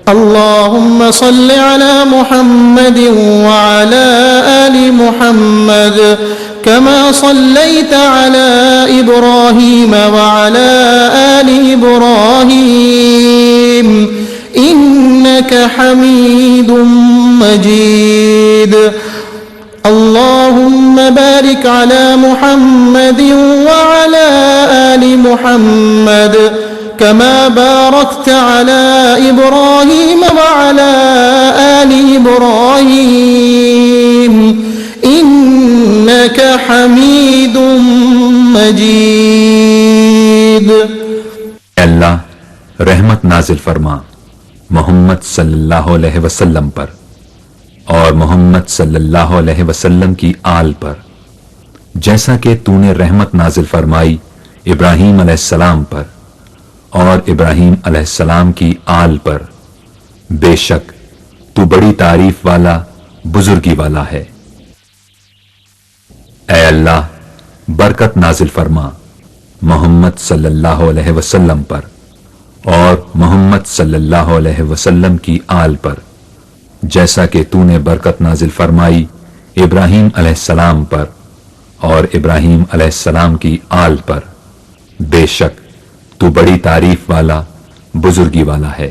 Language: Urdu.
اللهم صل على محمد وعلى آل محمد كما صليت على إبراهيم وعلى آل إبراهيم إنك حميد مجيد اللهم بارك على محمد وعلى آل محمد كما باركت على إبراهيم وعلى آل إبراهيم إنك حميد مجيد اللہ رحمت نازل فرما محمد صلی اللہ علیہ وسلم پر اور محمد صلی اللہ علیہ وسلم کی آل پر، جیسا کہ تو نے رحمت نازل فرمائی ابراہیم علیہ السلام پر اور ابراہیم علیہ السلام کی آل پر، بے شک تو بڑی تعریف والا بزرگی والا ہے۔ اے اللہ برکت نازل فرما محمد صلی اللہ علیہ وسلم پر اور محمد صلی اللہ علیہ وسلم کی آل پر، جیسا کہ تو نے برکت نازل فرمائی ابراہیم علیہ السلام پر اور ابراہیم علیہ السلام کی آل پر، بے شک تو بڑی تعریف والا بزرگی والا ہے۔